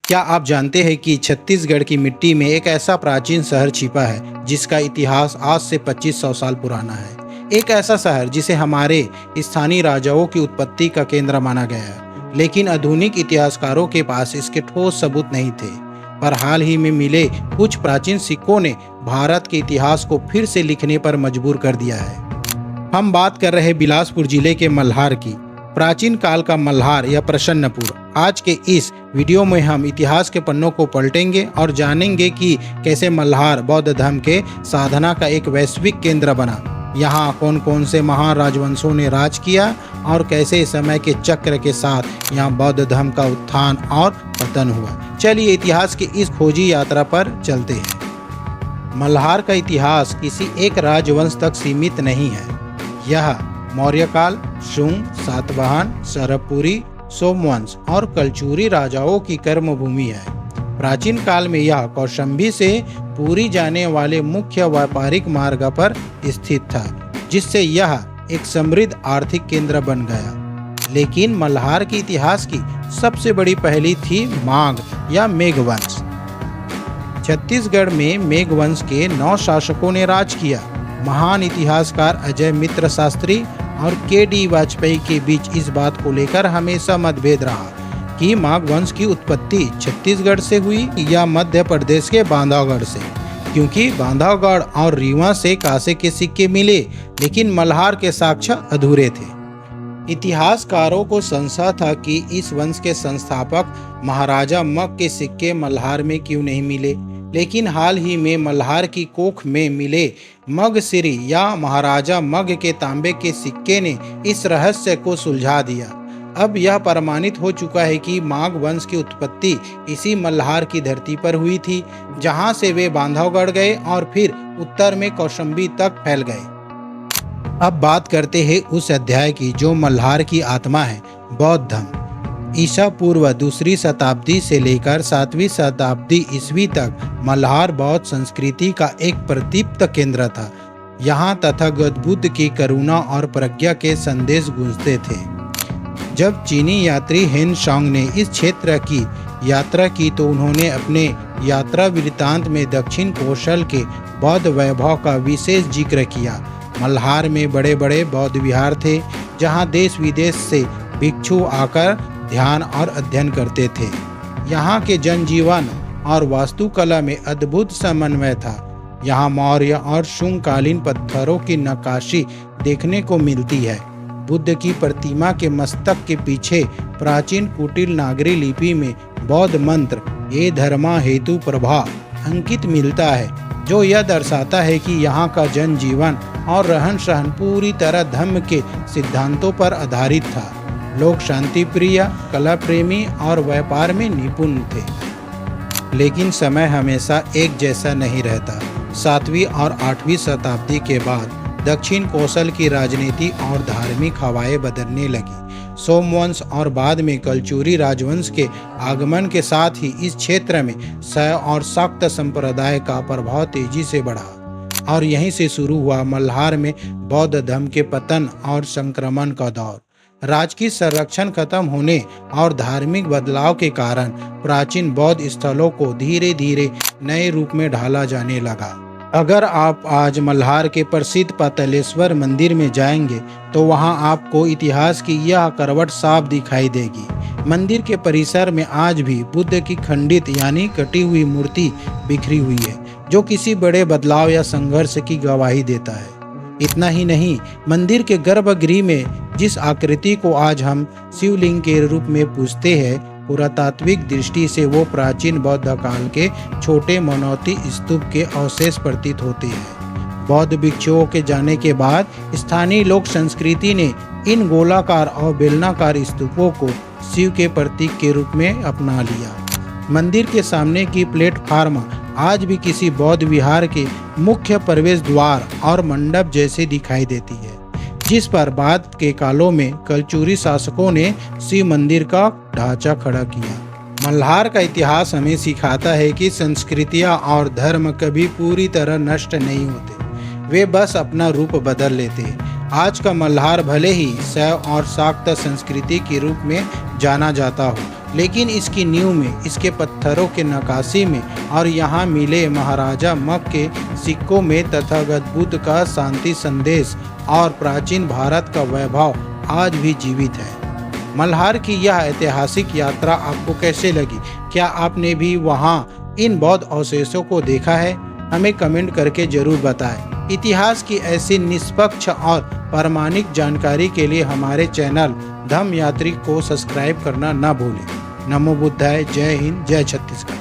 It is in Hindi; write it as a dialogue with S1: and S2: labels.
S1: क्या आप जानते हैं कि छत्तीसगढ़ की मिट्टी में एक ऐसा प्राचीन शहर छिपा है जिसका इतिहास आज से 2500 साल पुराना है। एक ऐसा शहर जिसे हमारे स्थानीय राजाओं की उत्पत्ति का केंद्र माना गया है, लेकिन आधुनिक इतिहासकारों के पास इसके ठोस सबूत नहीं थे। पर हाल ही में मिले कुछ प्राचीन सिक्कों ने भारत के इतिहास को फिर से लिखने पर मजबूर कर दिया है। हम बात कर रहे बिलासपुर जिले के मल्हार की। प्राचीन काल का मल्हार या प्रसन्नपुर। आज के इस वीडियो में हम इतिहास के पन्नों को पलटेंगे और जानेंगे कि कैसे मल्हार बौद्ध धर्म के साधना का एक वैश्विक केंद्र बना। यहाँ कौन कौन से महान राजवंशों ने राज किया और कैसे समय के चक्र के साथ यहाँ बौद्ध धर्म का उत्थान और पतन हुआ। चलिए इतिहास की इस खोजी यात्रा पर चलते हैं। मल्हार का इतिहास किसी एक राजवंश तक सीमित नहीं है। यह मौर्य काल, शुंग, सातवाहन, सरपुरी, सोमवंश और कलचुरी राजाओं की कर्मभूमि है। प्राचीन काल में यह कौशाम्बी से पुरी जाने वाले मुख्य व्यापारिक मार्ग पर स्थित था, जिससे यह एक समृद्ध आर्थिक केंद्र बन गया। लेकिन मल्हार के इतिहास की सबसे बड़ी पहली थी मांग या मेघवंश। छत्तीसगढ़ में मेघवंश के 9 शासकों ने राज किया। महान इतिहासकार अजय मित्र शास्त्री और के.डी. वाजपेयी के बीच इस बात को लेकर हमेशा मतभेद रहा कि माघ वंश की उत्पत्ति छत्तीसगढ़ से हुई या मध्य प्रदेश के बांधवगढ़ से, क्योंकि बांधवगढ़ और रीवा से कांसे के सिक्के मिले, लेकिन मल्हार के साक्ष्य अधूरे थे। इतिहासकारों को संशय था कि इस वंश के संस्थापक महाराजा मग के सिक्के मल्हार में क्यों नहीं मिले, लेकिन हाल ही में मल्हार की कोख में मिले मगसिरी या महाराजा मग के तांबे के सिक्के ने इस रहस्य को सुलझा दिया। अब यह प्रमाणित हो चुका है कि माघ वंश की उत्पत्ति इसी मल्हार की धरती पर हुई थी, जहां से वे बांधवगढ़ गए और फिर उत्तर में कौशाम्बी तक फैल गए। अब बात करते हैं उस अध्याय की जो मल्हार की आत्मा है, बौद्ध धर्म। ईसा पूर्व 2री शताब्दी से लेकर 7वीं शताब्दी ईस्वी तक मल्हार बौद्ध संस्कृति का एक प्रदीप्त केंद्र था। यहाँ तथागत बुद्ध की करुणा और प्रज्ञा के संदेश गूंजते थे। जब चीनी यात्री हेन सांग ने इस क्षेत्र की यात्रा की तो उन्होंने अपने यात्रा वृत्तांत में दक्षिण कौशल के बौद्ध वैभव का विशेष जिक्र किया। मल्हार में बड़े बड़े बौद्ध विहार थे, जहाँ देश विदेश से भिक्षु आकर ध्यान और अध्ययन करते थे। यहाँ के जनजीवन और वास्तुकला में अद्भुत समन्वय था। यहाँ मौर्य और शुंग कालीन पत्थरों की नक्काशी देखने को मिलती है। बुद्ध की प्रतिमा के मस्तक के पीछे प्राचीन कुटिल नागरी लिपि में बौद्ध मंत्र ये धर्मा हेतु प्रभा अंकित मिलता है, जो यह दर्शाता है कि यहाँ का जनजीवन और रहन सहन पूरी तरह धर्म के सिद्धांतों पर आधारित था। लोग शांति प्रिय, कला प्रेमी और व्यापार में निपुण थे। लेकिन समय हमेशा एक जैसा नहीं रहता। 7वीं और 8वीं शताब्दी के बाद दक्षिण कौशल की राजनीति और धार्मिक हवाएं बदलने लगी। सोमवंश और बाद में कलचुरी राजवंश के आगमन के साथ ही इस क्षेत्र में शैव और शाक्त संप्रदाय का प्रभाव तेजी से बढ़ा और यहीं से शुरू हुआ मल्हार में बौद्ध धर्म के पतन और संक्रमण का दौर। राजकीय संरक्षण खत्म होने और धार्मिक बदलाव के कारण प्राचीन बौद्ध स्थलों को धीरे धीरे नए रूप में ढाला जाने लगा। अगर आप आज मल्हार के प्रसिद्ध पातालेश्वर मंदिर में जाएंगे तो वहां आपको इतिहास की यह करवट साफ दिखाई देगी। मंदिर के परिसर में आज भी बुद्ध की खंडित यानी कटी हुई मूर्ति बिखरी हुई है, जो किसी बड़े बदलाव या संघर्ष की गवाही देता है। इतना ही नहीं, मंदिर के गर्भगृह में जिस आकृति को आज हम शिवलिंग के रूप में पूजते हैं, पुरातात्विक दृष्टि से वो प्राचीन बौद्ध काल के छोटे मनौती स्तूप के अवशेष प्रतीत होते हैं। बौद्ध भिक्षुओं के जाने के बाद स्थानीय लोक संस्कृति ने इन गोलाकार और बेलनाकार स्तूपों को शिव के प्रतीक के रूप में अपना लिया। मंदिर के सामने की प्लेटफार्म आज भी किसी बौद्ध विहार के मुख्य प्रवेश द्वार और मंडप जैसे दिखाई देती है, जिस पर बाद के कालों में कलचुरी शासकों ने शिव मंदिर का ढांचा खड़ा किया। मल्हार का इतिहास हमें सिखाता है कि संस्कृतियां और धर्म कभी पूरी तरह नष्ट नहीं होते, वे बस अपना रूप बदल लेते हैं। आज का मल्हार भले ही शैव और शाक्त संस्कृति के रूप में जाना जाता हो, लेकिन इसकी नींव में, इसके पत्थरों के नक्काशी में और यहाँ मिले महाराजा मग के सिक्कों में तथागत बुद्ध का शांति संदेश और प्राचीन भारत का वैभव आज भी जीवित है। मल्हार की यह ऐतिहासिक यात्रा आपको कैसे लगी? क्या आपने भी वहाँ इन बौद्ध अवशेषों को देखा है? हमें कमेंट करके जरूर बताएं। इतिहास की ऐसी निष्पक्ष और प्रामाणिक जानकारी के लिए हमारे चैनल धम्म यात्री को सब्सक्राइब करना न भूलें। नमो बुद्धाय। जय हिंद, जय छत्तीसगढ़।